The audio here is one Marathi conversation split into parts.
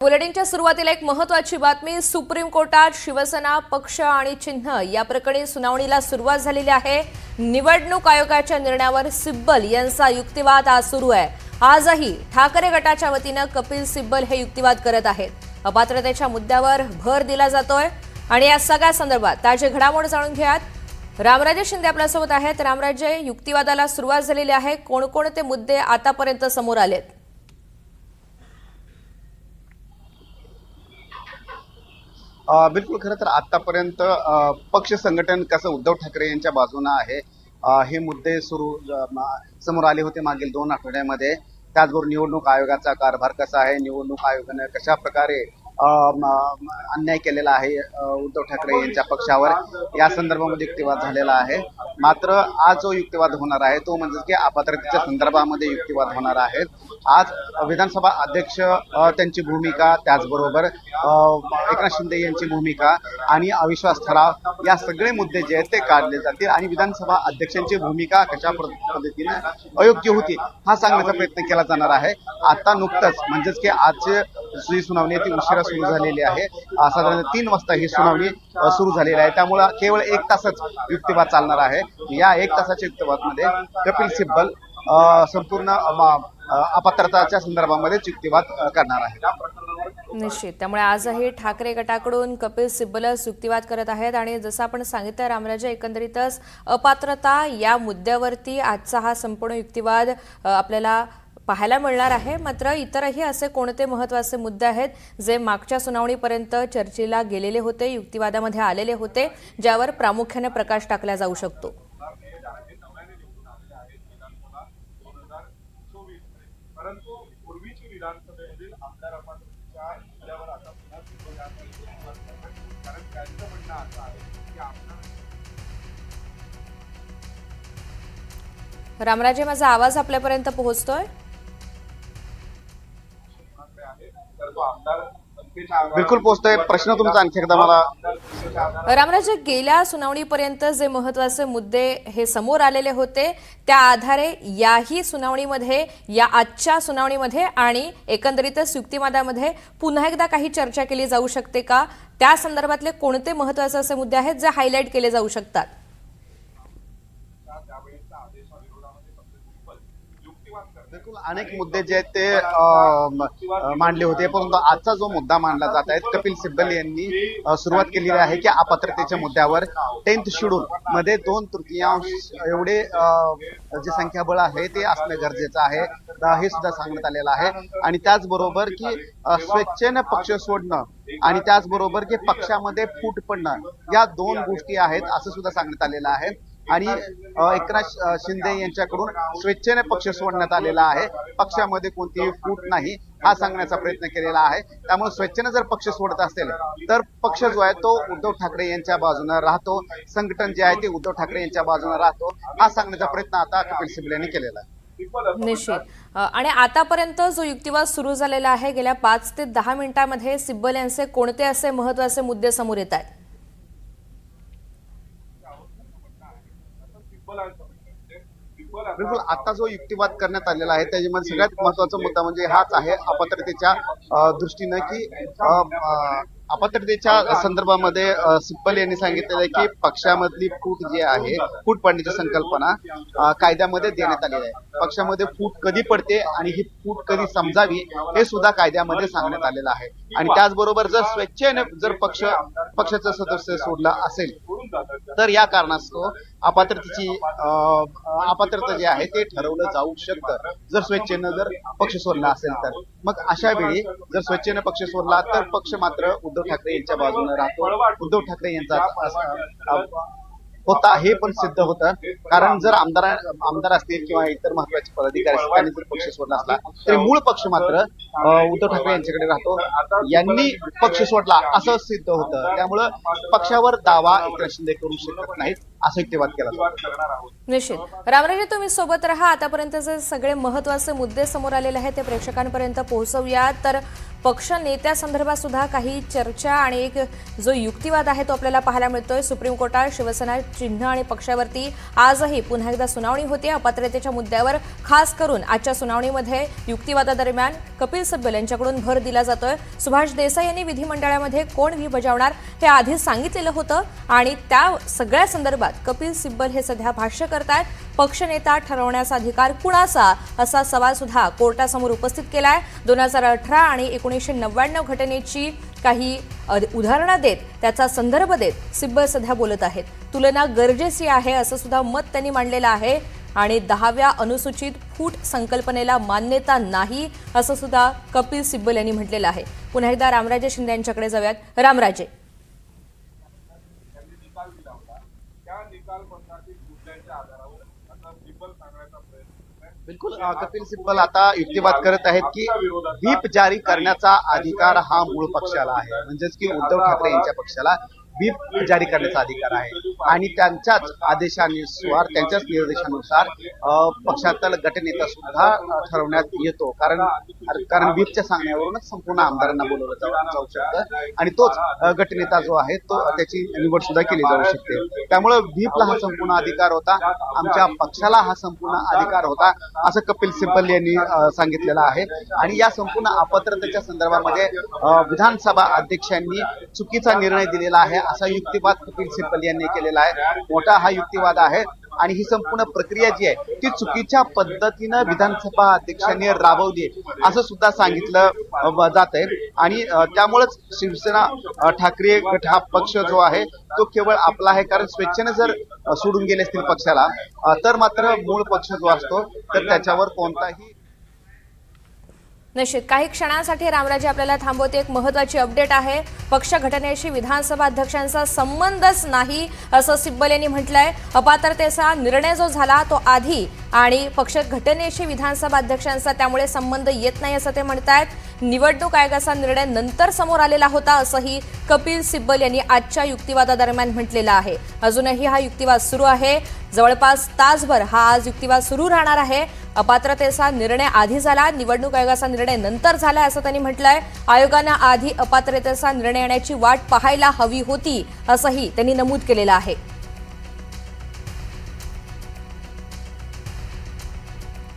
बुलेटिनच्या सुरुवातीला एक महत्त्वाची बातमी। सुप्रीम कोर्टात शिवसेना पक्ष आणि चिन्ह या प्रकरणी सुनावणीला सुरुवात झालेली आहे। निवडणूक आयोगाच्या निर्णयावर सिब्बल यांचा युक्तिवाद आज सुरू आहे। आजही ठाकरे गटाच्या वतीने कपिल सिब्बल हे युक्तिवाद करत आहेत। अपात्रतेच्या मुद्द्यावर भर दिला जातोय आणि या सगळ्या संदर्भात ताजे घडामोडी जाणून घेऊयात। रामराजे शिंदे आपल्यासोबत आहेत। रामराजे, युक्तिवादाला सुरुवात झालेली आहे, कोणकोणते मुद्दे आतापर्यंत समोर आलेत? बिलकुल, खरं तर आतापर्यंत पक्ष संघटन कसं उद्धव ठाकरे यांच्या बाजूने आहे हे मुद्दे समोर आले होते मागील 2 आठवड्यामध्ये। त्याचबरोबर निवडणूक आयोगाचा कारभार कसा आहे, निवडणूक आयोगाने कशा प्रकारे अन्याय केलेला आहे उद्धव ठाकरे यांच्या पक्षावर, या संदर्भामध्ये युक्तिवाद झालेला आहे। मात्र आज जो युक्तिवाद होणार आहे तो म्हणजे की अपात्रतेच्या संदर्भामध्ये युक्तिवाद होणार आहे। आज विधानसभा अध्यक्ष त्यांची भूमिका, त्याचबरोबर एकनाथ शिंदे यांची भूमिका आणि अविश्वास ठराव या सगळे मुद्दे जे आहेत ते काढले जातील आणि विधानसभा अध्यक्षांची भूमिका कशा पद्धतीने अयोग्य होती हा सांगण्याचा प्रयत्न केला जाणार आहे। आता नुकतंच म्हणजेच की आज जी सुनावणी ती उशिरा सुरू झालेली आहे। साधारण 3 वाजता ही सुनावणी सुरू झालेली आहे, त्यामुळे केवळ 1 तासच युक्तिवाद चालणार आहे। या 1 तासाच्या युक्तिवादमध्ये कपिल सिब्बल संपूर्ण अपात्रताच्या संदर्भामध्ये युक्तिवाद करणार आहे। निश्चित, त्यामुळे आजही ठाकरे गटाकडून कपिल सिब्बलच युक्तिवाद करत आहेत आणि जसं आपण सांगितलं रामराजे, एकंदरीतच अपात्रता या मुद्द्यावरती आजचा हा संपूर्ण युक्तिवाद आपल्याला पाहायला मिळणार आहे। मात्र इतरही असे कोणते महत्त्वाचे मुद्दे आहेत जे मागच्या सुनावणीपर्यंत चर्चेला गेलेले होते, युक्तिवादामध्ये आलेले होते, ज्यावर प्रामुख्याने प्रकाश टाकला जाऊ शकतो? परंतु पूर्वीची विधानसभेमधील आमदार अपात्रतेच्या मुद्द्यावर आता पुन्हा कारण त्यांचं म्हणणं असं आहे की आमदार रामराजे, माझा आवाज आपल्यापर्यंत पोहोचतोय? तर तो आमदार बिलकुल पोहोचतोय। प्रश्न तुमचा आणखी एकदा मला। रामराजे, गेल्या सुनावणीपर्यंत जे महत्त्वाचे मुद्दे हे समोर आलेले होते त्या आधारे याही सुनावणीमध्ये, या आजच्या सुनावणीमध्ये आणि एकंदरीतच युक्तिवादामध्ये पुन्हा एकदा काही चर्चा केली जाऊ शकते का? त्या संदर्भातले कोणते महत्त्वाचे असे मुद्दे आहेत जे हायलाइट केले जाऊ शकतात? बिलकुल, अनेक मुद्दे जे आहेत ते मांडले होते, परंतु आजचा जो मुद्दा मांडला जात आहे, कपिल सिब्बल यांनी सुरुवात केलेली आहे की अपात्रतेच्या मुद्द्यावर 10th शेड्यूल मध्ये 2/3 एवढे जे संख्याबळ आहे ते असणं गरजेचं आहे हे सुद्धा सांगण्यात आलेलं आहे। आणि त्याचबरोबर की स्वेच्छेने पक्ष सोडणं आणि त्याचबरोबर की पक्षामध्ये फूट पडणं या 2 गोष्टी आहेत असं सुद्धा सांगण्यात आलेलं आहे। आणि एकनाथ शिंदे यांच्याकडून स्वेच्छेने पक्ष सोडण्यात आलेला आहे, पक्षामध्ये कोणतीही फूट नाही हा सांगण्याचा प्रयत्न केलेला आहे। त्यामुळे स्वेच्छेने जर पक्ष सोडत असेल तर पक्ष जो आहे तो उद्धव ठाकरे यांच्या बाजूने राहतो, संघटन जे आहे ते उद्धव ठाकरे यांच्या बाजूने राहतो हा सांगण्याचा प्रयत्न आता कपिल सिब्बल यांनी केलेला आहे। निश्चित, आणि आतापर्यंत जो युक्तिवाद सुरू झालेला आहे गेल्या 5 ते 10 मिनिटांमध्ये सिब्बल यांचे कोणते असे महत्त्वाचे मुद्दे समोर येत आहेत? बिलकुल, आता जो युक्तिवाद करण्यात आलेला आहे त्याच्यामध्ये सगळ्यात महत्त्वाचा मुद्दा म्हणजे हाच आहे अपात्रतेच्या दृष्टीनं की अपात्रतेच्या संदर्भामध्ये सिब्बल यांनी सांगितलेलं आहे की पक्षामधली फूट जी आहे, फूट पडण्याची संकल्पना कायद्यामध्ये देण्यात आलेली आहे। पक्षामध्ये फूट कधी पडते आणि ही फूट कधी समजावी हे सुद्धा कायद्यामध्ये सांगण्यात आलेलं आहे। आणि त्याचबरोबर जर स्वेच्छेने जर पक्षाचं सदस्य सोडला असेल तर या कारणास्तव अपात्रता जे आहे ते ठरवलं जाऊ शकतं जर स्वेच्छेनं जर पक्ष सोडला असेल तर। मग अशा वेळी जर स्वेच्छेने पक्ष सोडला तर पक्ष मात्र उद्धव ठाकरे यांच्या बाजूने राहतो, उद्धव ठाकरे यांचा होता हे पण सिद्ध होतं। कारण जर आमदार असतील किंवा इतर महत्वाचे पदाधिकारी असतील त्यांनी जर पक्ष सोडला असला तरी मूळ पक्ष मात्र उद्धव ठाकरे यांच्याकडे राहतो, यांनी पक्ष सोडला असं सिद्ध होतं। त्यामुळं पक्षावर दावा एकनाथ शिंदे करू शकत नाहीत। असा युक्तिवाद केला जातो. करणार आहोत. निश्चित. रामराजे, तुम्ही सोबत राहा. आतापर्यंतचे सगळे महत्त्वाचे मुद्दे समोर आलेले आहेत ते प्रेक्षकांपर्यंत पोहोचवूया. तर पक्ष नेत्यासंदर्भात सुद्धा काही चर्चा आणि एक जो युक्तिवाद आहे तो आपल्याला पाहायला मिळतोय. सुप्रीम कोर्टात शिवसेना चिन्ह आणि पक्षावरती आजही पुन्हा एकदा सुनावणी होते. अपात्रतेच्या मुद्द्यावर खास करून आजच्या सुनावणीमध्ये युक्तिवादादरम्यान कपिल सिब्बल यांच्याकडून भर दिला जातोय. सुभाष देसाई यांनी विधिमंडळामध्ये कोण व्ही बजावणार हे आधीच सांगितलेलं होतं आणि त्या सगळ्या संदर्भात कपिल सिब्बल हे सध्या भाष्य करतायत. पक्षनेता ठरवण्याचा अधिकार कुणाचा असा सवाल सुद्धा कोर्टासमोर उपस्थित केलाय. 2018 आणि 1999 घटनेची काही उदाहरणं देत त्याचा संदर्भ देत सिब्बल सध्या बोलत आहेत. तुलना गरजेची आहे असं सुद्धा मत त्यांनी मांडलेलं आहे आणि 10व्या अनुसूचित फूट संकल्पनेला मान्यता नाही असं सुद्धा कपिल सिब्बल यांनी म्हटलेलं आहे. पुन्हा एकदा रामराजे शिंदे यांच्याकडे जाऊयात. रामराजे, त्यांनी निकाल दिला होता त्या निकाल पत्रातील मुद्द्यांच्या आधारावर आता सिब्बल सांगण्याचा प्रयत्न करत आहे. बिलकुल कपिल सिब्बल आता युक्तिवाद करत आहेत की व्हीप जारी करण्याचा अधिकार हा मूळ पक्षाला आहे, म्हणजेच की उद्धव ठाकरे यांच्या पक्षाला व्हीप जारी करण्याचा अधिकार आहे आणि त्यांच्याच आदेशानुसार त्यांच्याच निर्देशानुसार पक्षातील गटनेता सुद्धा ठरवण्यात येतो. कारण व्हीपच्या सांगण्यावरूनच संपूर्ण आमदारांना बोलवलं जाऊ शकतं आणि तोच गटनेता जो आहे तो त्याची निवड सुद्धा केली जाऊ शकते. त्यामुळे व्हीपला हा संपूर्ण अधिकार होता, आमच्या पक्षाला हा संपूर्ण अधिकार होता असं कपिल सिब्बल यांनी सांगितलेलं आहे. आणि या संपूर्ण अपात्रतेच्या संदर्भामध्ये विधानसभा अध्यक्षांनी चुकीचा निर्णय दिलेला आहे असा युक्तिवाद कपिल सिब्बल यांनी केलेला आहे. मोठा हा युक्तिवाद आहे आणि ही संपूर्ण प्रक्रिया जी आहे ती चुकीच्या पद्धतीनं विधानसभा अध्यक्षांनी राबवली असं सुद्धा सांगितलं जात आहे. आणि त्यामुळेच शिवसेना ठाकरे गट हा पक्ष जो आहे तो केवळ आपला आहे, कारण स्वेच्छेने जर सोडून गेले असतील पक्षाला तर मात्र मूळ पक्ष जो असतो तर त्याच्यावर कोणताही. निश्चित. काही क्षणांसाठी रामराजे आपल्याला थांबवते. एक महत्त्वाची अपडेट आहे. पक्ष घटनेशी विधानसभा अध्यक्षांचा संबंधच नाही असं सिब्बल यांनी म्हटलंय. अपात्रतेचा निर्णय जो झाला तो आधी आणि पक्ष घटनेशी विधानसभा अध्यक्षांचा त्यामुळे संबंध येत नाही असं ते म्हणतायत. निवडणूक आयोगाचा निर्णय नंतर समोर आलेला होता असंही कपिल सिब्बल यांनी आजच्या युक्तिवादादरम्यान म्हटलेलं आहे. अजूनही हा युक्तिवाद सुरू आहे. जवळपास तासभर हा आज युक्तिवाद सुरू राहणार आहे. अपात्रतेचा निर्णय आधी झाला, निवडणूक आयोगाचा निर्णय नंतर झाला असं त्यांनी म्हटलंय. आयोगानं आधी अपात्रतेचा निर्णय येण्याची वाट पाहायला हवी होती असंही त्यांनी नमूद केलेलं आहे.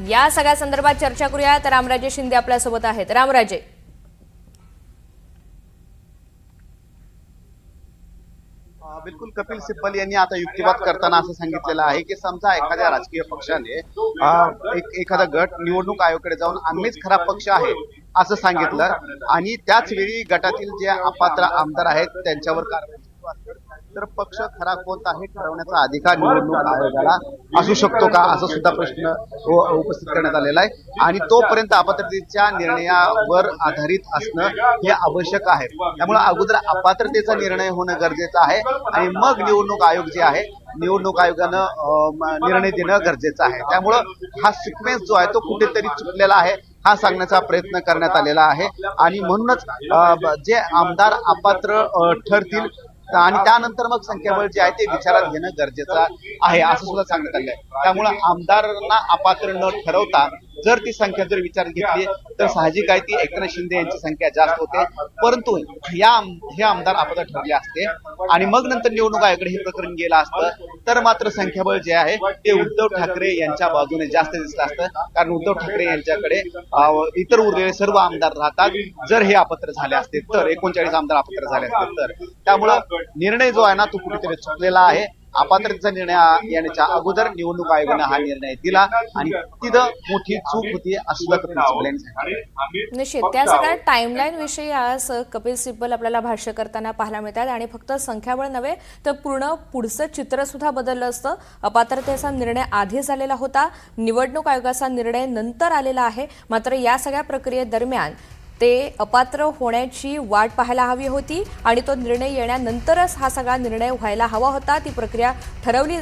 या सगळ्या संदर्भात चर्चा करूया. तर रामराजे शिंदे आपल्यासोबत आहेत. रामराजे, बिलकुल कपिल सिब्बल यांनी आता युक्तिवाद करताना असं सांगितलेलं आहे की समजा एखाद्या राजकीय पक्षाने एखादा गट निवडणूक आयोगाकडे जाऊन आम्हीच खरा पक्ष आहे असं सांगितलं आणि त्याच वेळी गटातील जे अपात्र आमदार आहेत त्यांच्यावर कारवाई सुरू असेल तर पक्ष खरा कोणता आहे ठरवण्याचा अधिकार निवडणूक आयोगाला असू शकतो का असा सुद्धा प्रश्न उपस्थित करण्यात आलेला आहे. आणि तोपर्यंत अपात्रतेच्या निर्णयावर आधारित असणं हे आवश्यक आहे. त्यामुळे अगोदर अपात्रतेचा निर्णय होणं गरजेचं आहे आणि मग निवडणूक आयोग जे आहे निवडणूक आयोगानं निर्णय देणं गरजेचं आहे. त्यामुळं हा सिक्वेन्स जो आहे तो कुठेतरी चुकलेला आहे हा सांगण्याचा प्रयत्न करण्यात आलेला आहे. आणि म्हणूनच जे आमदार अपात्र ठरतील आणि त्यानंतर मग संख्याबळ जे आहे ते विचारात घेणं गरजेचं आहे असं सुद्धा सांगण्यात आलं आहे. त्यामुळे आमदारांना अपात्र न ठरवता जर ती संख्या जर विचारात घेतली तर साहजिक आहे ती एकनाथ शिंदे यांची संख्या जास्त होते. परंतु हे आमदार अपात्र ठरले असते आणि मग नंतर निवडणूक आयोगाकडे हे प्रकरण गेलं असतं तर मात्र संख्याबळ जे आहे ते उद्धव ठाकरे यांच्या बाजूने जास्त दिसलं असतं. कारण उद्धव ठाकरे यांच्याकडे इतर उरलेले सर्व आमदार राहतात. जर हे अपात्र झाले असते तर 39 आमदार अपात्र झाले असते तर त्यामुळं निर्णय जो आहे ना तो कुठेतरी चुकलेला आहे. अपात्रतेचा निर्णय येण्याच्या अगोदर निवडणूक आयोगाने हा निर्णय दिला आणि तिथं मोठी चूक होती असं कपिल सिब्बल यांनी सांगितलं. निश्चित. त्या सगळ्या टाइमलाईन विषयी आज कपिल सिब्बल आपल्याला भाष्य करताना पाहायला मिळतात आणि फक्त संख्याबळ नव्हे तर पूर्ण पुढचं चित्र सुद्धा बदललं असतं. अपात्रतेचा निर्णय आधी झालेला होता, निवडणूक आयोगाचा निर्णय नंतर आलेला आहे. मात्र या सगळ्या प्रक्रियेदरम्यान ते अपात्र होण्याची वाट पाहायला हवी होती आणि तो निर्णय येण्यानंतरच हा सगळा निर्णय व्हायला हवा होता. ती प्रक्रिया ठरवली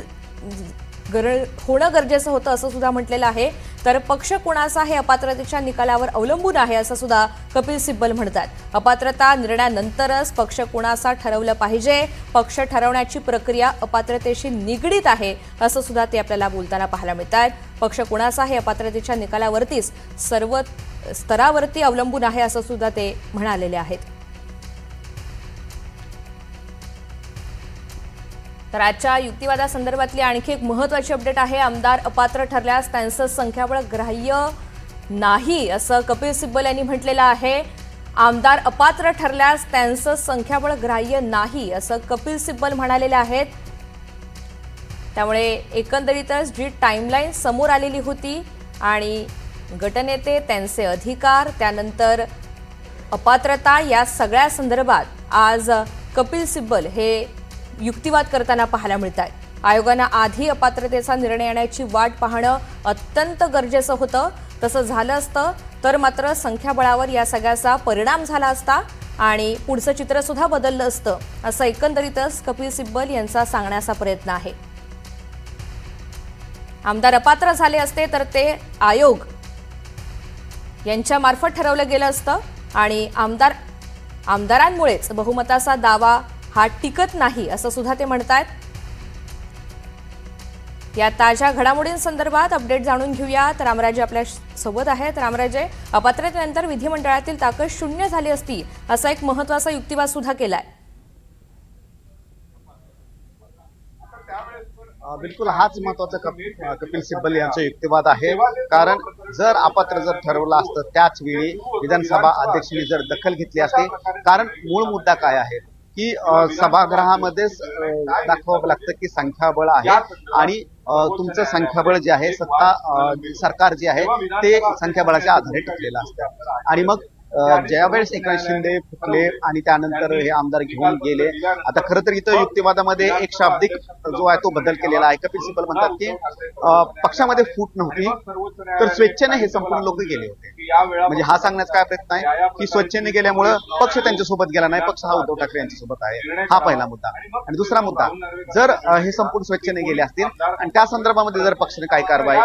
होणं गरजेचं होतं असं सुद्धा म्हटलेलं आहे. तर पक्ष कुणाचा हे अपात्रतेच्या निकालावर अवलंबून आहे असं सुद्धा कपिल सिब्बल म्हणतात. अपात्रता निर्णयानंतरच पक्ष कुणाचा ठरवलं पाहिजे. पक्ष ठरवण्याची प्रक्रिया अपात्रतेशी निगडीत आहे असं सुद्धा ते आपल्याला बोलताना पाहायला मिळत आहेत. पक्ष कुणाचा हे अपात्रतेच्या निकालावरतीच सर्व स्तरावरती अवलंबून आहे असं सुद्धा ते म्हणालेले आहेत. तर आजच्या युक्तिवादासंदर्भातली आणखी एक महत्त्वाची अपडेट आहे. आमदार अपात्र ठरल्यास त्यांचं संख्याबळ ग्राह्य नाही असं कपिल सिब्बल यांनी म्हटलेलं आहे. आमदार अपात्र ठरल्यास त्यांचं संख्याबळ ग्राह्य नाही असं कपिल सिब्बल म्हणालेले आहेत. त्यामुळे एकंदरीतच जी टाईमलाईन समोर आलेली होती आणि गटनेते, त्यांचे अधिकार, त्यानंतर अपात्रता या सगळ्या संदर्भात आज कपिल सिब्बल हे युक्तिवाद करताना पाहायला मिळत आहे. आयोगानं आधी अपात्रतेचा निर्णय येण्याची वाट पाहणं अत्यंत गरजेचं होतं. तसं झालं असतं तर मात्र संख्याबळावर या सगळ्याचा परिणाम झाला असता आणि पुढचं चित्र सुद्धा बदललं असतं असं एकंदरीतच कपिल सिब्बल यांचा सांगण्याचा प्रयत्न आहे. आमदार अपात्र झाले असते तर ते आयोग यांच्यामार्फत ठरवलं गेलं असतं आणि आमदारांमुळेच बहुमताचा दावा हा टिकत नाही असं सुद्धा ते म्हणतात. या ताज्या घडामोडींसंदर्भात अपडेट जाणून घेऊया. तर रामराजे आपल्या सोबत आहेत. रामराजे, अपात्रतेनंतर विधिमंडळातील ताकद शून्य झाली असती असा एक महत्त्वाचा युक्तिवाद सुद्धा केलाय. बिलकुल हाच महत्वाचा कपिल सिब्बल यांचा युक्तिवाद आहे. कारण जर अपात्र ठरवलं असतं त्याच वेळी विधानसभा अध्यक्षांनी जर दखल घेतली असती. कारण मूळ मुद्दा काय आहे की सभागृहामध्येच दाखवावं लागतं की संख्याबळ आहे आणि तुमचं संख्याबळ जे आहे सरकार जे आहे ते संख्याबळाच्या आधारे टिकलेलं असतं. आणि मग ज्यावेळेस एकनाथ शिंदे फुटले आणि त्यानंतर हे आमदार घेऊन गेले. आता खरं तर इथं युक्तिवादामध्ये एक शाब्दिक जो आहे तो बदल केलेला आहे. कपिल सिब्बल म्हणतात की पक्षामध्ये फूट नव्हती तर स्वेच्छेने हे संपूर्ण लोक गेले होते. म्हणजे हा सांगण्याचा काय प्रयत्न आहे की स्वेच्छेने गेल्यामुळं पक्ष त्यांच्यासोबत गेला नाही, पक्ष हा उद्धव ठाकरे यांच्यासोबत आहे. हा पहिला मुद्दा. आणि दुसरा मुद्दा, जर हे संपूर्ण स्वेच्छेने गेले असतील आणि त्या संदर्भामध्ये जर पक्षाने काही कारवाई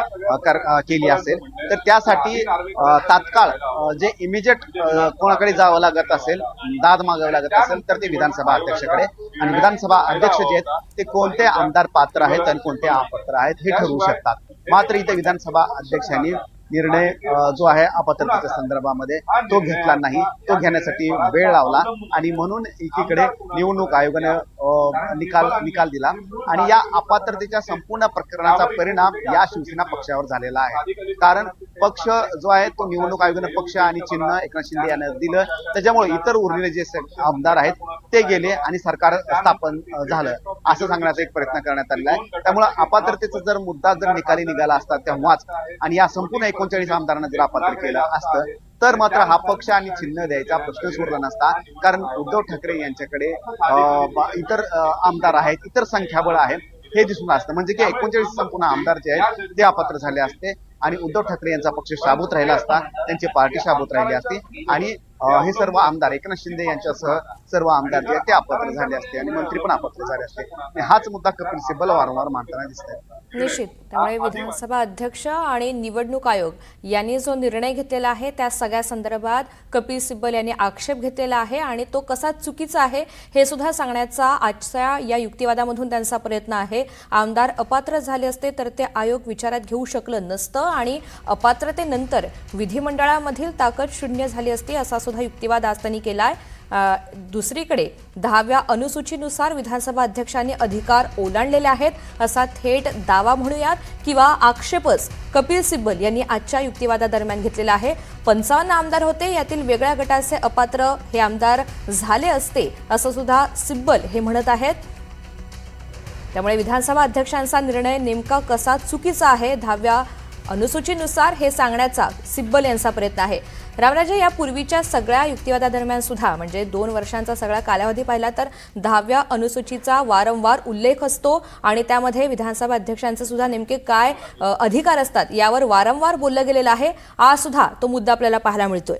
केली असेल तर त्यासाठी तात्काळ जे इमिजिएट कोणाकडे जावं लागत असेल, दाद मागावं लागत असेल तर ते विधानसभा अध्यक्षाकडे. आणि विधानसभा अध्यक्ष जे आहेत ते कोणते आमदार पात्र आहेत आणि कोणते अपात्र आहेत हे ठरवू शकतात. मात्र इथे विधानसभा अध्यक्षांनी निर्णय जो आहे अपात्रतेच्या संदर्भामध्ये तो घेतला नाही. तो घेण्यासाठी वेळ लावला आणि म्हणून एकीकडे निवडणूक आयोगाने निकाल दिला आणि या अपात्रतेच्या संपूर्ण प्रकरणाचा परिणाम या शिवसेना पक्षावर झालेला आहे. कारण पक्ष जो आहे तो निवडणूक आयोगाने पक्ष आणि चिन्ह एकनाथ शिंदे यांना दिलं. त्याच्यामुळे इतर उरलेले जे आमदार आहेत ते गेले आणि सरकार स्थापन झालं असं सांगण्याचा एक प्रयत्न करण्यात आलेला आहे. त्यामुळे अपात्रतेचा जर मुद्दा निकाली निघाला असता तेव्हाच आणि या संपूर्ण 39 आमदारांना जर अपात्र केलं असतं तर मात्र हा पक्ष आणि चिन्ह द्यायचा प्रश्नच उरला नसता. कारण उद्धव ठाकरे यांच्याकडे इतर आमदार आहेत, इतर संख्याबळ आहे हे दिसून असतं. म्हणजे की 39 संपूर्ण आमदार जे आहेत ते अपात्र झाले असते आणि उद्धव ठाकरे यांचा पक्ष शाबूत राहिला असता, त्यांची पार्टी शाबूत राहिली असती आणि हे सर्व आमदार एकनाथ शिंदे यांच्यासह सर्व आमदार जे ते अपात्र झाले असते आणि मंत्री पण अपात्र झाले असते. हाच मुद्दा कपिल सिब्बल वारंवार मांडताना दिसत आहे. निश्चित. त्यामुळे विधानसभा अध्यक्ष आणि निवडणूक आयोग यांनी जो निर्णय घेतलेला आहे त्या सगळ्या संदर्भात कपिल सिब्बल यांनी आक्षेप घेतलेला आहे आणि तो कसा चुकीचा आहे हे सुद्धा सांगण्याचा आजच्या या युक्तिवादामधून त्यांचा प्रयत्न आहे. आमदार अपात्र झाले असते तर ते आयोग विचारात घेऊ शकलं नसतं आणि अपात्रतेनंतर विधिमंडळामधील ताकद शून्य झाली असती असा सुद्धा युक्तिवाद आज त्यांनी केलाय. दुसरीकडे 10व्या अनुसूचीनुसार विधानसभा अध्यक्षांनी अधिकार ओलांडलेले आहेत असा थेट दावा म्हणूयात किंवा आक्षेपच कपिल सिब्बल यांनी आजच्या युक्तिवादादरम्यान घेतलेला आहे. 55 आमदार होते, यातील वेगळ्या गटाचे अपात्र हे आमदार झाले असते असं सुद्धा सिब्बल हे म्हणत आहेत. त्यामुळे विधानसभा अध्यक्षांचा निर्णय नेमका कसा चुकीचा आहे 10व्या अनुसूचीनुसार हे सांगण्याचा सिब्बल यांचा प्रयत्न आहे. रामराजे, यापूर्वीच्या सगळ्या युक्तिवादादरम्यान सुद्धा म्हणजे 2 वर्षांचा सगळा कालावधी पाहिला तर 10व्या अनुसूचीचा वारंवार उल्लेख असतो आणि त्यामध्ये विधानसभा अध्यक्षांचे सुद्धा नेमके काय अधिकार असतात यावर वारंवार बोललं गेलेलं आहे. आज सुद्धा तो मुद्दा आपल्याला पाहायला मिळतोय.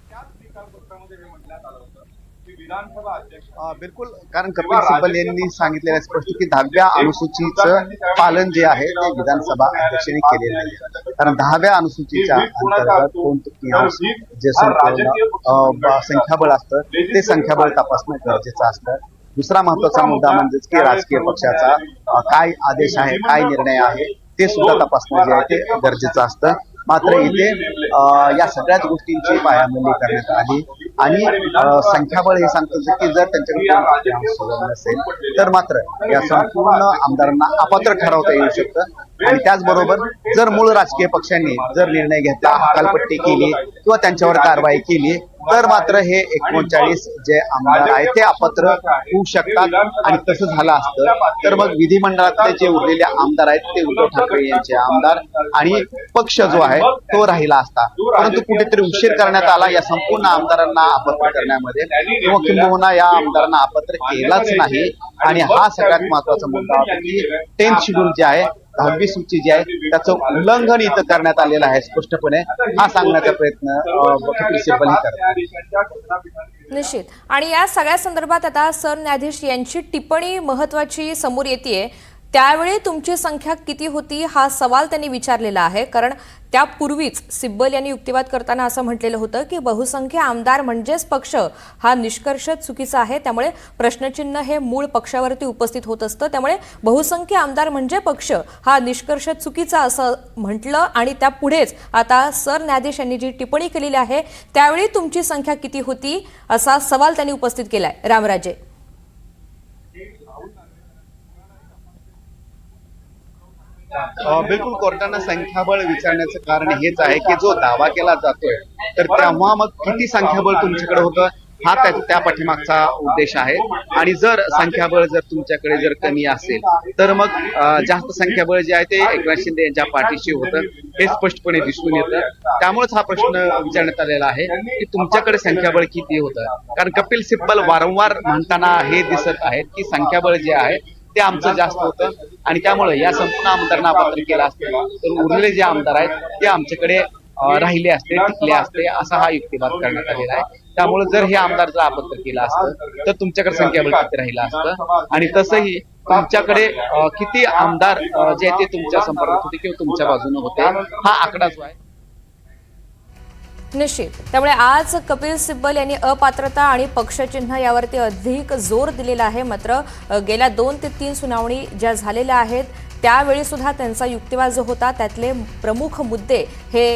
त्याच निकालपत्रामध्ये हे म्हटण्यात आलं होतं की विधानसभा अध्यक्ष बिलकुल, कारण कपिल सिब्बल यांनी सांगितलेलं आहे स्पष्ट की 10व्या अनुसूचीचं पालन जे आहे ते विधानसभा अध्यक्षांनी केलेलं आहे. कारण 10व्या अनुसूचीच्या अंतर्गत कोण तृतीयांश जे संपूर्ण संख्याबळ असतं ते संख्याबळ तपासणं गरजेचं असतं. दुसरा महत्वाचा मुद्दा म्हणजेच की राजकीय पक्षाचा काय आदेश आहे, काय निर्णय आहे ते सुद्धा तपासणं जे आहे ते गरजेचं असतं. मात्र इथे या सगळ्याच गोष्टींची पायामोली करण्यात आली आणि संख्याबळ हे सांगतं की जर त्यांच्याकडे नसेल तर मात्र या संपूर्ण आमदारांना अपात्र ठरवता येऊ शकतं. आणि त्याचबरोबर जर मूळ राजकीय पक्षांनी जर निर्णय घेतला, हकालपट्टी केली किंवा त्यांच्यावर कारवाई केली तर मात्र हे 39 जे आमदार आहेत ते अपात्र होऊ शकतात. आणि तसं झालं असतं तर मग विधिमंडळातले जे उरलेले आमदार आहेत ते उद्धव ठाकरे यांचे आमदार आणि पक्ष जो आहे तो राहिला असता. परंतु कुठेतरी उशीर करण्यात आला या संपूर्ण आमदारांना अपात्र करण्यामध्ये, किंवा किंबहुना या आमदारांना अपात्र केलाच नाही. आणि हा सगळ्यात महत्वाचा मुद्दा होता की 10th शेड्यूल जे आहे, 10वी सूची जी आहे त्याचं उल्लंघन इथं करण्यात आलेलं आहे. स्पष्टपणे हा सांगण्याचा प्रयत्न कपिल सिब्बल हे करतात. निश्चित. आणि या सगळ्या संदर्भात आता सरन्यायाधीश यांची टिप्पणी महत्वाची समोर येते. त्यावेळी तुमची संख्या किती होती हा सवाल त्यांनी विचारलेला आहे. कारण त्यापूर्वीच सिब्बल यांनी युक्तिवाद करताना असं म्हटलेलं होतं की बहुसंख्य आमदार म्हणजेच पक्ष हा निष्कर्ष चुकीचा आहे. त्यामुळे प्रश्नचिन्ह हे मूळ पक्षावरती उपस्थित होत असतं. त्यामुळे बहुसंख्य आमदार म्हणजे पक्ष हा निष्कर्ष चुकीचा असं म्हटलं. आणि त्यापुढेच आता सरन्यायाधीश यांनी जी टिप्पणी केलेली आहे त्यावेळी तुमची संख्या किती होती असा सवाल त्यांनी उपस्थित केलाय. रामराजे, बिलकुल, कोर्टानं संख्याबळ विचारण्याचं कारण हेच आहे की जो दावा केला जातोय तर तेव्हा मग किती संख्याबळ तुमच्याकडे होतं हा त्या पाठीमागचा उद्देश आहे. आणि जर संख्याबळ जर तुमच्याकडे जर कमी असेल तर मग जास्त संख्याबळ जे आहे ते एकनाथ शिंदे यांच्या पाठीशी होतं हे स्पष्टपणे दिसून येतं. त्यामुळेच हा प्रश्न विचारण्यात आलेला आहे की तुमच्याकडे संख्याबळ किती होतं. कारण कपिल सिब्बल वारंवार म्हणताना हे दिसत आहेत की संख्याबळ जे आहे ते आमचं जास्त होतं आणि त्यामुळे या संपूर्ण आमदारांना अपात्र केलं असतं तर उरलेले जे आमदार आहेत ते आमच्याकडे राहिले असते, टिकले असते, असा हा युक्तिवाद करण्यात आलेला आहे. त्यामुळे जर हे आमदार जर अपात्र केलं असतं तर तुमच्याकडे संख्याबळ किती राहिलं असतं. आणि तसंही तुमच्याकडे किती आमदार जे ते तुमच्या संपर्कात होते किंवा तुमच्या बाजूने होते हा आकडा जो आहे. निश्चित. त्यामुळे आज कपिल सिब्बल यांनी अपात्रता आणि पक्षचिन्ह यावरती अधिक जोर दिलेला आहे. मात्र गेल्या 2 ते 3 सुनावणी ज्या झालेल्या आहेत त्यावेळी सुद्धा त्यांचा युक्तिवाद जो होता त्यातले प्रमुख मुद्दे हे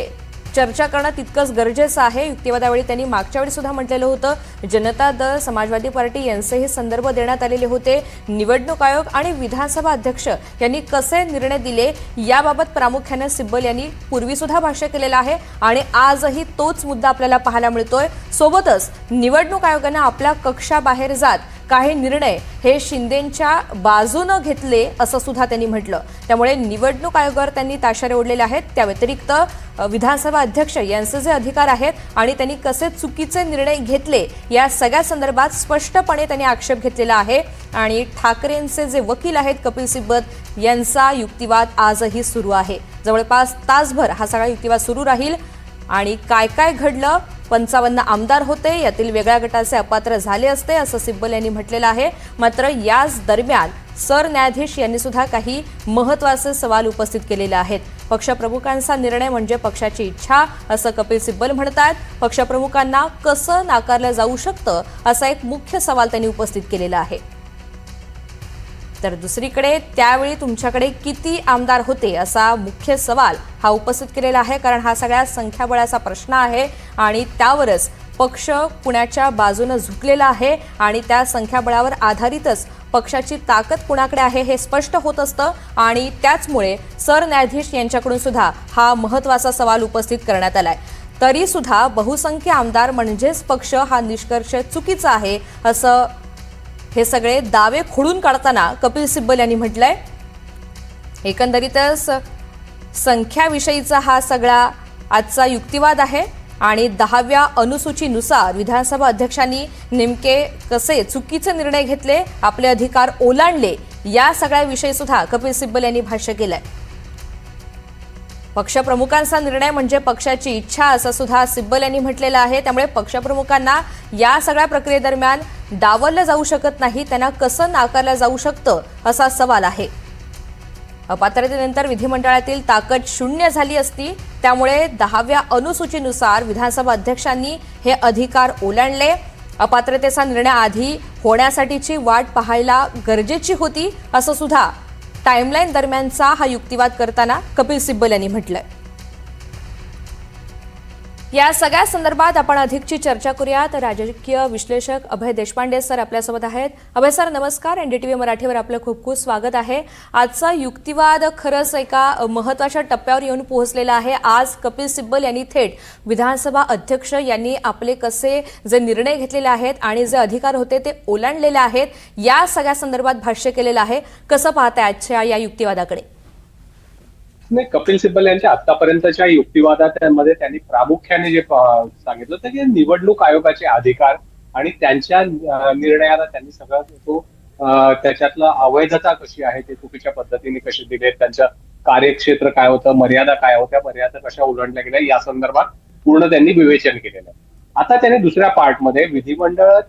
चर्चा करणं तितकंच गरजेचं आहे. युक्तिवादावेळी त्यांनी मागच्या वेळी सुद्धा म्हटलेलं होतं जनता दल, समाजवादी पार्टी यांचेही संदर्भ देण्यात आलेले होते. निवडणूक आयोग आणि विधानसभा अध्यक्ष यांनी कसे निर्णय दिले याबाबत प्रामुख्याने सिब्बल यांनी पूर्वी सुद्धा भाष्य केलेलं आहे आणि आजही तोच मुद्दा आपल्याला पाहायला मिळतोय. सोबतच निवडणूक आयोगानं आपल्या कक्षाबाहेर जात काही निर्णय हे शिंदेंच्या बाजूनं घेतले असं सुद्धा त्यांनी म्हटलं. त्यामुळे निवडणूक आयोगावर त्यांनी ताशेरे ओढलेले आहेत. त्या व्यतिरिक्त विधानसभा अध्यक्ष यांचे जे अधिकार आहेत आणि त्यांनी कसे चुकीचे निर्णय घेतले या सगळ्या संदर्भात स्पष्टपणे त्यांनी आक्षेप घेतलेला आहे. आणि ठाकरेंचे जे वकील आहेत कपिल सिब्बल यांचा युक्तिवाद आजही सुरू आहे. जवळपास तासभर हा सगळा युक्तिवाद सुरू राहील. आणि काय काय घडलं, 55 आमदार होते, यातील वेगळ्या गटाचे अपात्र झाले असते असं सिब्बल यांनी म्हटलेलं आहे. मात्र याच दरम्यान सरन्यायाधीश यांनी सुद्धा काही महत्त्वाचे सवाल उपस्थित केलेले आहेत. पक्षप्रमुखांचा निर्णय म्हणजे पक्षाची इच्छा असं कपिल सिब्बल म्हणतात. पक्षप्रमुखांना कसं नाकारलं जाऊ शकतं असा एक मुख्य सवाल त्यांनी उपस्थित केलेला आहे. तर दुसरीकडे त्यावेळी तुमच्याकडे किती आमदार होते असा मुख्य सवाल हा उपस्थित केलेला आहे. कारण हा सगळ्या संख्याबळाचा प्रश्न आहे आणि त्यावरच पक्ष पुण्याच्या बाजूने झुकलेला आहे आणि त्या संख्याबळावर आधारितच पक्षाची ताकद कुणाकडे आहे हे स्पष्ट होत असतं. आणि त्याचमुळे सरन्यायाधीश यांच्याकडून सुद्धा हा महत्त्वाचा सवाल उपस्थित करण्यात आलाय. तरी सुद्धा बहुसंख्य आमदार म्हणजेच पक्ष हा निष्कर्ष चुकीचा आहे असं हे सगळे दावे खोडून काढताना कपिल सिब्बल यांनी म्हटलंय. एकंदरीतच संख्याविषयीचा हा सगळा आजचा युक्तिवाद आहे. आणि 10व्या अनुसूचीनुसार विधानसभा अध्यक्षांनी नेमके कसे चुकीचे निर्णय घेतले, आपले अधिकार ओलांडले या सगळ्याविषयी सुद्धा कपिल सिब्बल यांनी भाष्य केलंय. पक्षप्रमुखांचा निर्णय म्हणजे पक्षाची इच्छा असं सुद्धा सिब्बल यांनी म्हटलेलं आहे. त्यामुळे पक्षप्रमुखांना या सगळ्या प्रक्रियेदरम्यान डावललं जाऊ शकत नाही, त्यांना कसं नाकारलं जाऊ शकतं असा सवाल आहे. अपात्रतेनंतर विधिमंडळातील ताकद शून्य झाली असती, त्यामुळे 10व्या अनुसूचीनुसार विधानसभा अध्यक्षांनी हे अधिकार ओलांडले. अपात्रतेचा निर्णय आधी होण्यासाठीची वाट पाहायला गरजेची होती असं सुद्धा टाइमलाईन दरम्यानचा हा युक्तिवाद करताना कपिल सिब्बल यांनी म्हटलंय. या सगळ्या संदर्भात आपण अधिकची चर्चा करूयात. राजकीय विश्लेषक अभय देशपांडे सर आपल्यासोबत आहेत. अभय सर नमस्कार. एनडीटीव्ही मराठीवर आपलं खूप खूप स्वागत आहे. आजचा युक्तिवाद खरंच एका महत्त्वाच्या टप्प्यावर येऊन पोहोचलेला आहे. आज कपिल सिब्बल यांनी थेट विधानसभा अध्यक्ष यांनी आपले कसे जे निर्णय घेतलेले आहेत आणि जे अधिकार होते ते ओलांडलेले आहेत, या सगळ्या संदर्भात भाष्य केलेलं आहे. कसं पाहताय आजच्या या युक्तिवादाकडे? नाही, कपिल सिब्बल यांच्या आतापर्यंतच्या युक्तिवादामध्ये त्यांनी प्रामुख्याने जे सांगितलं होतं की निवडणूक आयोगाचे अधिकार आणि त्यांच्या निर्णयाला त्यांनी सगळं तो त्याच्यातलं अवैधता कशी आहे, ते चुकीच्या पद्धतीने कसे दिले, त्यांचं कार्यक्षेत्र काय होतं, मर्यादा काय होत्या, मर्यादा कशा ओलांडल्या गेल्या, या संदर्भात पूर्ण त्यांनी विवेचन केलेलं आहे. आता त्यांनी दुसऱ्या पार्टमध्ये विधिमंडळ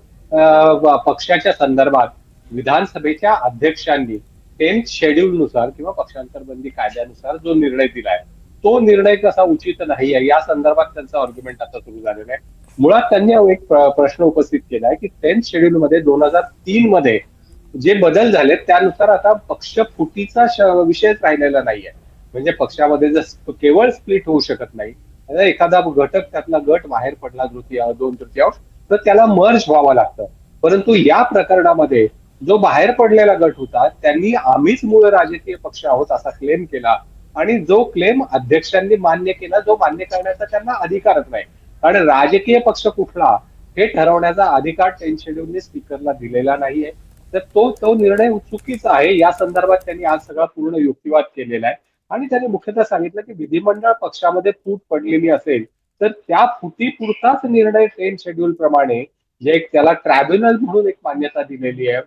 पक्षाच्या संदर्भात विधानसभेच्या अध्यक्षांनी 10th शेड्यूलनुसार किंवा पक्षांतरबंदी कायद्यानुसार जो निर्णय दिलाय तो निर्णय कसा उचित नाही आहे, या संदर्भात त्यांचा आर्ग्युमेंट आता सुरू झालेला आहे. मुळात त्यांनी एक प्रश्न उपस्थित केलाय की 10th शेड्यूलमध्ये 2003 मध्ये जे बदल झालेत त्यानुसार आता पक्ष फुटीचा विषयच राहिलेला नाहीये. म्हणजे पक्षामध्ये जर केवळ स्प्लिट होऊ शकत नाही, एखादा घटक त्यातला गट बाहेर पडला 2/3 तर त्याला मर्ज व्हावं लागतं. परंतु या प्रकरणामध्ये जो बाहेर पडलेला गट होता त्यांनी आम्हीच मूळ राजकीय पक्ष आहोत असा क्लेम केला आणि जो क्लेम अध्यक्षांनी मान्य केला, जो मान्य करण्याचा त्यांना अधिकारच नाही. कारण राजकीय पक्ष कुठला हे ठरवण्याचा अधिकार 10th शेड्यूलने स्पीकरला दिलेला नाहीये. तर तो निर्णय चुकीचा आहे. या संदर्भात त्यांनी आज सगळा पूर्ण युक्तिवाद केलेला आहे आणि त्यांनी मुख्यतः सांगितलं की विधिमंडळ पक्षामध्ये फूट पडलेली असेल तर त्या फुटीपुरताच निर्णय 10th शेड्यूल प्रमाणे जे एक त्याला ट्रायब्युनल म्हणून एक मान्यता दिलेली आहे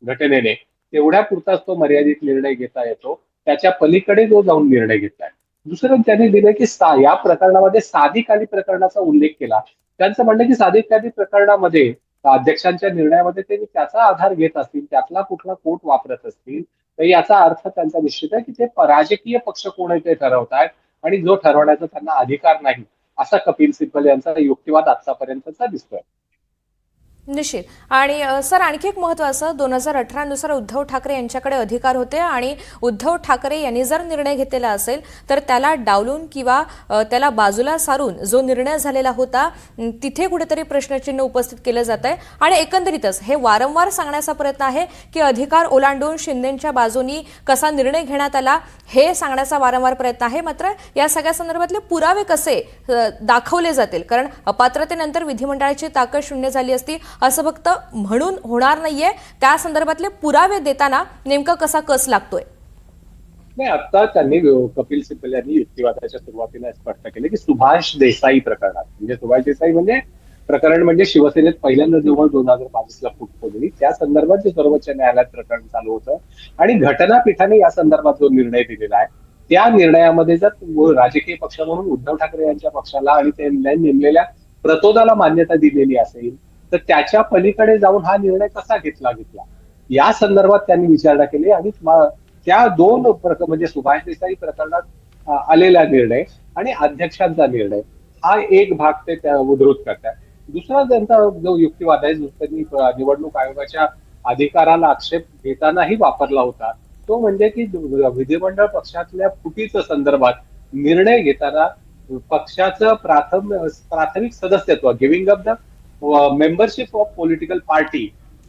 घटनेने, तेवढ्या पुरताच तो मर्यादित निर्णय घेता येतो, त्याच्या पलीकडे जो जाऊन निर्णय घेतलाय. दुसरं त्यांनी दिलं की या प्रकरणामध्ये साधिक आदी प्रकरणाचा उल्लेख केला. त्यांचं म्हणणं की साधिक आदी प्रकरणामध्ये अध्यक्षांच्या निर्णयामध्ये ते त्याचा आधार घेत असतील, त्यातला कुठला कोट वापरत असतील, तर याचा अर्थ त्यांचा निश्चित आहे की ते राजकीय पक्ष कोण आहे ते ठरवतायत आणि जो ठरवण्याचा त्यांना अधिकार नाही, असा कपिल सिब्बल यांचा युक्तिवाद आतापर्यंतचा दिसतोय. निश्चित. आणि सर आणखी एक महत्त्वाचं, 2018 नुसार उद्धव ठाकरे यांच्याकडे अधिकार होते आणि उद्धव ठाकरे यांनी जर निर्णय घेतलेला असेल तर त्याला डावलून किंवा त्याला बाजूला सारून जो निर्णय झालेला होता तिथे कुठेतरी प्रश्नचिन्ह उपस्थित केलं जात आहे. आणि एकंदरीतच हे वारंवार सांगण्याचा प्रयत्न आहे की अधिकार ओलांडून शिंदेंच्या बाजूनी कसा निर्णय घेण्यात आला हे सांगण्याचा वारंवार प्रयत्न आहे. मात्र या सगळ्या संदर्भातले पुरावे कसे दाखवले जातील, कारण अपात्रतेनंतर विधिमंडळाची ताकद शून्य झाली असती असं फक्त म्हणून होणार नाहीये, त्या संदर्भातले पुरावे देताना नेमका कसा कस लागतोय? नाही, आता त्यांनी कपिल सिब्बल यांनी युक्तिवादाच्या सुरुवातीला स्पष्ट केले की सुभाष देसाई प्रकरणात, म्हणजे सुभाष देसाई म्हणजे प्रकरण म्हणजे शिवसेनेत पहिल्यांदा जेव्हा 2022ला फूट पडली त्या संदर्भात जे सर्वोच्च न्यायालयात प्रकरण चालू होतं आणि घटनापीठाने या संदर्भात जो निर्णय दिलेला आहे त्या निर्णयामध्ये जर राजकीय पक्ष म्हणून उद्धव ठाकरे यांच्या पक्षाला आणि त्यांनी नेमलेल्या प्रतोदाला मान्यता दिलेली असेल तर त्याच्या पलीकडे जाऊन हा निर्णय कसा घेतला या संदर्भात त्यांनी विचारणा केली आणि त्या दोन म्हणजे सुभाष देसाई प्रकरणात आलेला निर्णय आणि अध्यक्षांचा निर्णय हा एक भाग ते उद्धृत करतात. दुसरा त्यांचा जो युक्तिवाद आहे जो त्यांनी निवडणूक आयोगाच्या अधिकाराला आक्षेप घेतानाही वापरला होता तो म्हणजे की विधिमंडळ पक्षातल्या फुटीच्या संदर्भात निर्णय घेताना पक्षाचं प्राथमिक सदस्यत्व giving up the membership of political party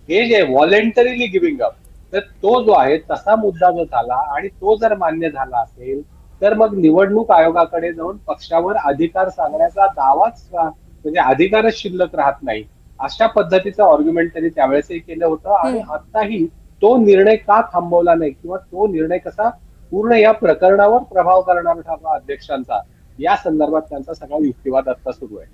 हे जे व्हॉलेंटरीली गिव्हिंग अप, तर तो जो आहे तसा मुद्दा जो झाला आणि तो जर मान्य झाला असेल तर मग निवडणूक आयोगाकडे जाऊन पक्षावर अधिकार सांगण्याचा दावाच म्हणजे अधिकारच शिल्लक राहत नाही, अशा पद्धतीचं आर्ग्युमेंट त्यांनी त्यावेळेसही केलं होतं. आणि आताही तो निर्णय का थांबवला नाही किंवा तो निर्णय कसा पूर्ण या प्रकरणावर प्रभाव करणारा ठरला अध्यक्षांचा, या संदर्भात त्यांचा सगळा युक्तिवाद आता सुरू आहे.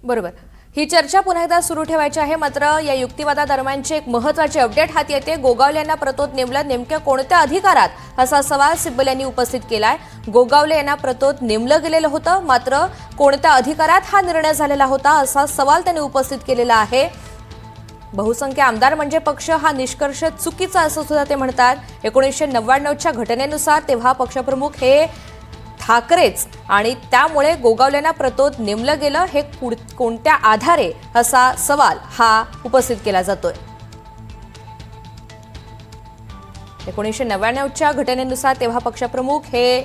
बरोबर. ही चर्चा पुन्हा एकदा सुरू ठेवायची आहे. मात्र या युक्तिवादादरम्यानची एक महत्त्वाची अपडेट हाती येते. गोगावले यांना प्रतोद नेमलं नेमक्या कोणत्या अधिकारात, असा सवाल सिब्बल यांनी उपस्थित केलाय. गोगावले यांना प्रतोद नेमलं गेलेलं होतं, मात्र कोणत्या अधिकारात हा निर्णय झालेला होता, असा सवाल त्यांनी उपस्थित केलेला आहे. बहुसंख्य आमदार म्हणजे पक्ष हा निष्कर्ष चुकीचा असं सुद्धा ते म्हणतात. 1999च्या घटनेनुसार तेव्हा पक्षप्रमुख हे ठाकरेच आणि त्यामुळे गोगावलेंना प्रतोद नेमलं गेलं हे कोणत्या आधारे, असा सवाल हा उपस्थित केला जातोय. 1999च्या घटनेनुसार तेव्हा पक्षप्रमुख हे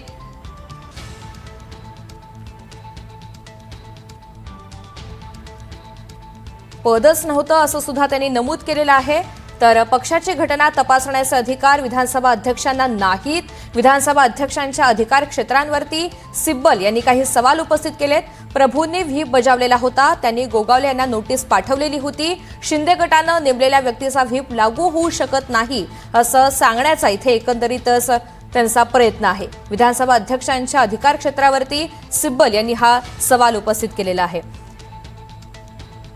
पदच नव्हतं असं सुद्धा त्यांनी नमूद केलेलं आहे. तर पक्षाची घटना तपासण्याचे अधिकार विधानसभा अध्यक्षांना नाहीत. विधानसभा अध्यक्षांच्या अधिकार क्षेत्रांवरती सिब्बल यांनी काही सवाल उपस्थित केलेत. प्रभूंनी व्हीप बजावलेला होता, त्यांनी गोगावले यांना नोटीस पाठवलेली होती. शिंदे गटानं नेमलेल्या व्यक्तीचा व्हीप लागू होऊ शकत नाही असं सांगण्याचा इथे एकंदरीतच त्यांचा प्रयत्न आहे. विधानसभा अध्यक्षांच्या अधिकार क्षेत्रावरती सिब्बल यांनी हा सवाल उपस्थित केलेला आहे.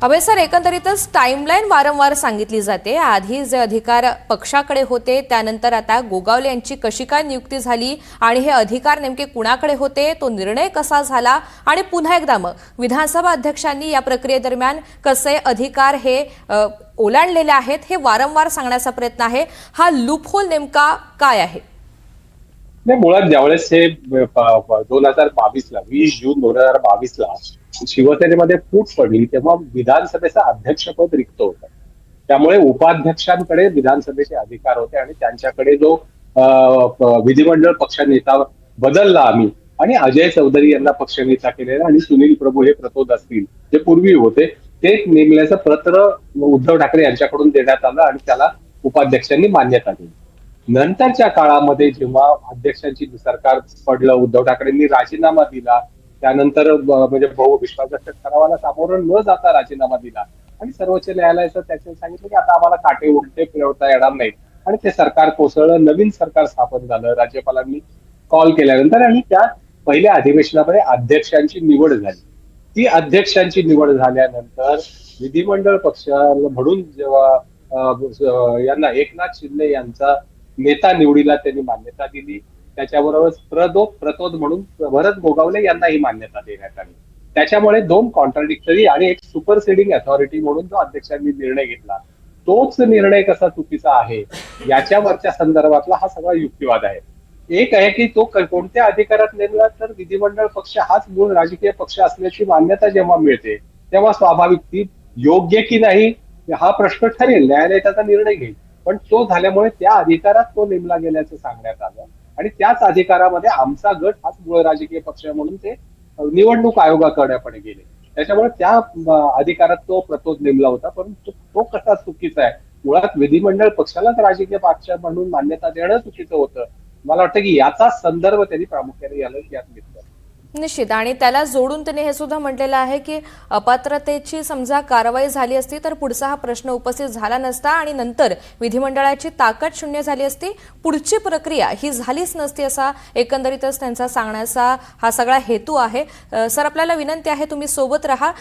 अभय सर, एकंदरीतच टाइमलाईन वारंवार सांगितली जाते. आधी जे अधिकार पक्षाकडे होते, त्यानंतर आता गोगावले यांची कशी काय नियुक्ती झाली आणि हे अधिकार नेमके कुणाकडे होते, तो निर्णय कसा झाला आणि पुन्हा एकदा मग विधानसभा अध्यक्षांनी या प्रक्रियेदरम्यान कसे अधिकार हे ओलांडलेले आहेत, हे वारंवार सांगण्याचा प्रयत्न आहे. हा लूपहोल नेमका काय आहे? मुळात ज्यावेळेस हे 2022ला 20 जून 2022ला शिवसेनेमध्ये फूट पडली, तेव्हा विधानसभेचं अध्यक्षपद रिक्त होतं. त्यामुळे उपाध्यक्षांकडे विधानसभेचे अधिकार होते आणि त्यांच्याकडे जो विधिमंडळ पक्षनेता बदलला आम्ही आणि अजय चौधरी यांना पक्षनेता केलेला आणि सुनील प्रभू हे प्रतोद असतील जे पूर्वी होते, ते नेमल्याचं पत्र उद्धव ठाकरे यांच्याकडून देण्यात आलं आणि त्याला उपाध्यक्षांनी मान्यता दिली. नंतरच्या काळामध्ये जेव्हा अध्यक्षांची सरकार पडलं, उद्धव ठाकरेंनी राजीनामा दिला, त्यानंतर म्हणजे विश्वासदर्शक ठरावाला सामोरं न जाता राजीनामा दिला आणि सर्वोच्च न्यायालयाचं त्याच्यात सांगितलं की आता आम्हाला काटे उलटे फिरवता येणार नाहीत आणि ते सरकार कोसळलं. नवीन सरकार स्थापन झालं राज्यपालांनी कॉल केल्यानंतर आणि त्या पहिल्या अधिवेशनामध्ये अध्यक्षांची निवड झाली. ती अध्यक्षांची निवड झाल्यानंतर विधिमंडळ पक्ष म्हणून जेव्हा यांना एकनाथ शिंदे यांचा नेता निवडीला त्यांनी मान्यता दिली, त्याच्याबरोबर प्रतोद म्हणून भरत गोगावले यांना ही मान्यता देण्यात आली. त्याच्यामुळे दोन कॉन्ट्राडिक्टरी आणि एक सुपरसिडिंग अथॉरिटी म्हणून जो अध्यक्षांनी निर्णय घेतला, तोच निर्णय कसा चुकीचा आहे याच्यावरच्या संदर्भातला हा सगळा युक्तिवाद आहे. एक आहे की तो कोणत्या अधिकारात नेमला, तर विधिमंडळ पक्ष हाच मूळ राजकीय पक्ष असल्याची मान्यता जेव्हा मिळते तेव्हा स्वाभाविक ती योग्य की नाही हा प्रश्न ठरेल, न्यायालय त्याचा निर्णय घेईल. पण तो झाल्यामुळे त्या अधिकारात तो नेमला गेल्याचं सांगण्यात आलं आणि त्याच अधिकारामध्ये आमचा गट हाच मूळ राजकीय पक्ष म्हणून ते निवडणूक आयोगाकडे पण गेले. त्याच्यामुळे त्या अधिकारात तो प्रतोद नेमला होता, परंतु तो कसा चुकीचा आहे. मुळात विधिमंडळ पक्षालाच राजकीय पक्ष म्हणून मान्यता देणं चुकीचं होतं. मला वाटतं की याचा संदर्भ त्यांनी प्रामुख्याने यात घेतला. निश्चित. आणि त्याला जोडून त्यांनी हे सुद्धा म्हटलेलं आहे की अपात्रतेची समजा कारवाई झाली असती तर पुढचा हा प्रश्न उपस्थित झाला नसता आणि नंतर विधिमंडळाची ताकद शून्य झाली असती, पुढची प्रक्रिया ही झालीच नसती, असा एकंदरीतच त्यांचा सांगण्याचा हा सगळा हेतू आहे. सर, आपल्याला विनंती आहे तुम्ही सोबत राहा.